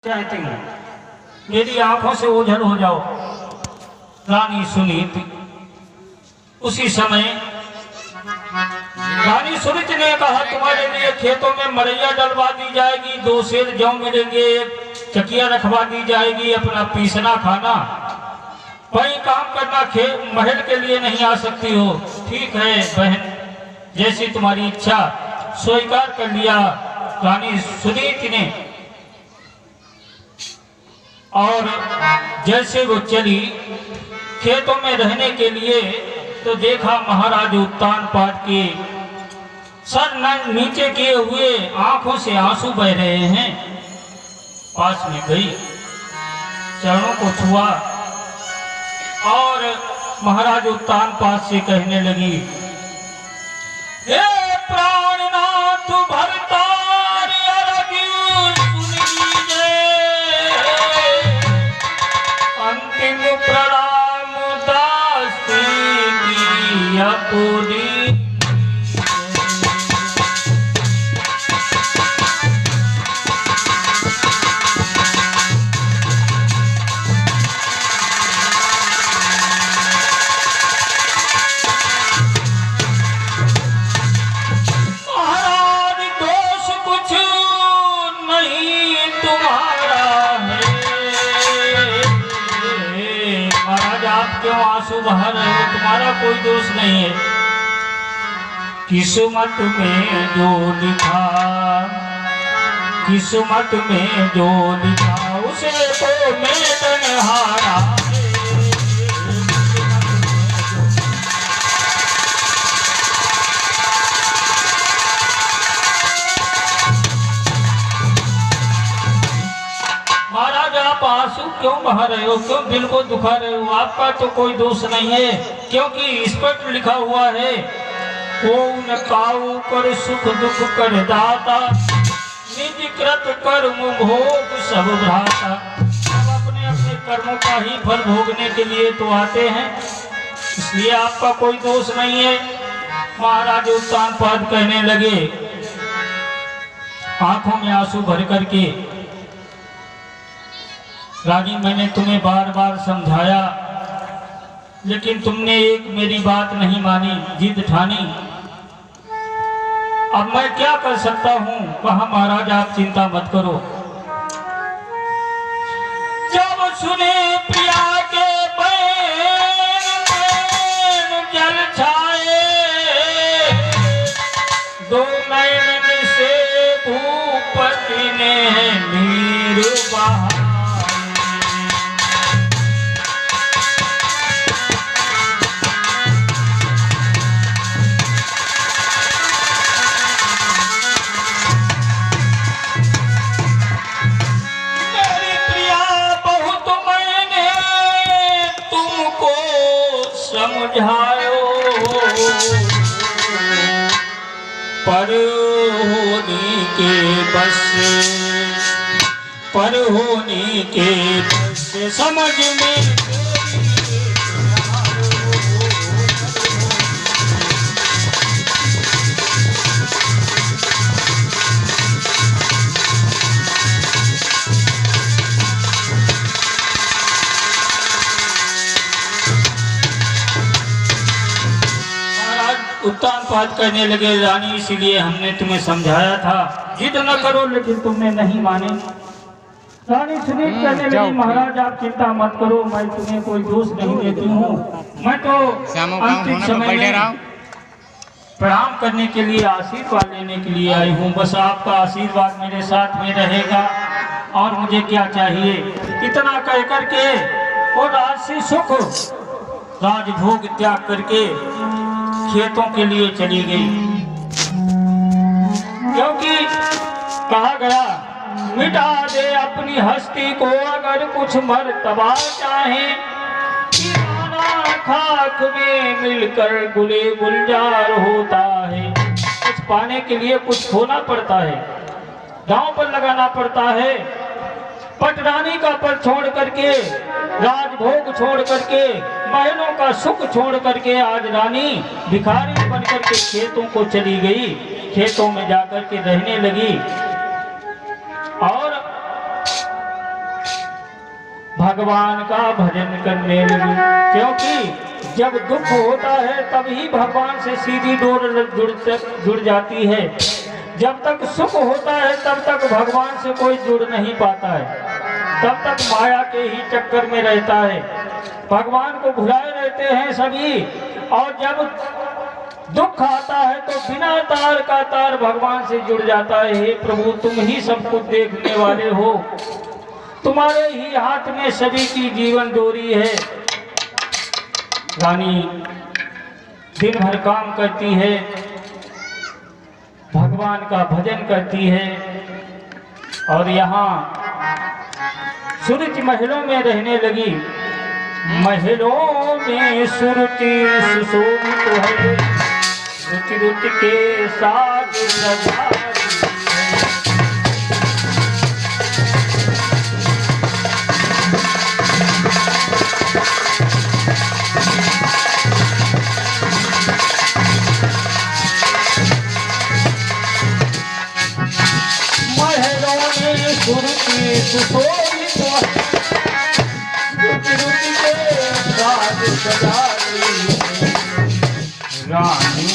चाहती हूँ मेरी आंखों से ओझल हो जाओ। रानी सुनी थी। उसी समय रानी सुनीति ने कहा, तुम्हारे लिए खेतों में मरैया डलवा दी जाएगी, 2 सेर जौ मिलेंगे, 1 चकिया रखवा दी जाएगी, अपना पीसना खाना, वही काम करना, महल के लिए नहीं आ सकती हो। ठीक है बहन, जैसी तुम्हारी इच्छा। स्वीकार कर लिया रानी सुनीति ने। और जैसे वो चली खेतों में रहने के लिए, तो देखा महाराज उत्तानपाद के सर नीचे किए हुए आंखों से आंसू बह रहे हैं। पास में गई, चरणों को छुआ और महाराज उत्तानपाद से कहने लगी, हे प्राणनाथ भरतारी अरज्ञ सुन लीजिए, अंतिम प्रणाम दास की अपनी। क्यों आंसू बहा रहे हो? तुम्हारा कोई दोष नहीं है। किस्मत में जो लिखा, किस्मत में जो लिखा, उसे तो मैं तन्हारा। महाराज आप आंसू क्यों बहा रहे हो? क्यों दिल को दुखा रहे हो? आपका तो कोई दोष नहीं है, क्योंकि स्पष्ट लिखा हुआ है, कौन काऊ कर सुख दुख कर दाता, निज कृत कर्म भोग सब भ्राता। सब अपने अपने कर्मों का ही फल भोगने के लिए तो आते हैं, इसलिए आपका कोई दोष नहीं है। महाराज उत्तानपाद कहने लगे, आंखों में आंसू भर करके, रानी मैंने तुम्हें बार बार समझाया, लेकिन तुमने एक मेरी बात नहीं मानी, जिद ठानी। अब मैं क्या कर सकता हूँ? कहा महाराज आप चिंता मत करो। जब सुने प्रिया के बैन जल छाए, 2 नयन से भूपति ने नीर बहा। समझायो पर होने के बस, पर होने के बस समझ में। उत्तानपाद कहने लगे, रानी इसीलिए हमने तुम्हें समझाया था, जिद न करो, लेकिन तुमने नहीं माने। रानी सुनीति कहने लगी, महाराज आप चिंता मत करो, मैं तुम्हें कोई दोष नहीं देती हूँ। मैं तो अंतिम समय में प्रणाम करने के लिए, आशीर्वाद लेने के लिए आई हूँ। बस आपका आशीर्वाद मेरे साथ में रहेगा, और मुझे क्या चाहिए? इतना कह करके और राजसी सुख राजभोग त्याग करके खेतों के लिए चली गई, क्योंकि कहा गया, मिटा दे अपनी हस्ती को अगर कुछ मर्तबा चाहे, खाक में मिलकर गुले गुलजार होता है। कुछ पाने के लिए कुछ खोना पड़ता है, दांव पर लगाना पड़ता है। पटरानी का पल छोड़ करके, राजभोग छोड़ करके, महलों का सुख छोड़ करके आज रानी भिखारी बन करके खेतों को चली गई। खेतों में जाकर के रहने लगी और भगवान का भजन करने लगी, क्योंकि जब दुख होता है तभी भगवान से सीधी डोर जुड़ जाती है। जब तक सुख होता है तब तक भगवान से कोई जुड़ नहीं पाता है, तब तक माया के ही चक्कर में रहता है, भगवान को भुलाए रहते हैं सभी। और जब दुख आता है तो बिना तार का तार भगवान से जुड़ जाता है। हे प्रभु, तुम ही सब कुछ देखने वाले हो, तुम्हारे ही हाथ में सभी की जीवन डोरी है। रानी दिन भर काम करती है, भगवान का भजन करती है, और यहाँ सुरुचि महलों में रहने लगी। महलों में सुरुचि सुशोभित है, रुचि रुचि के साथ सजा सुशोभित रुचि रुचि के साथ सजा रानी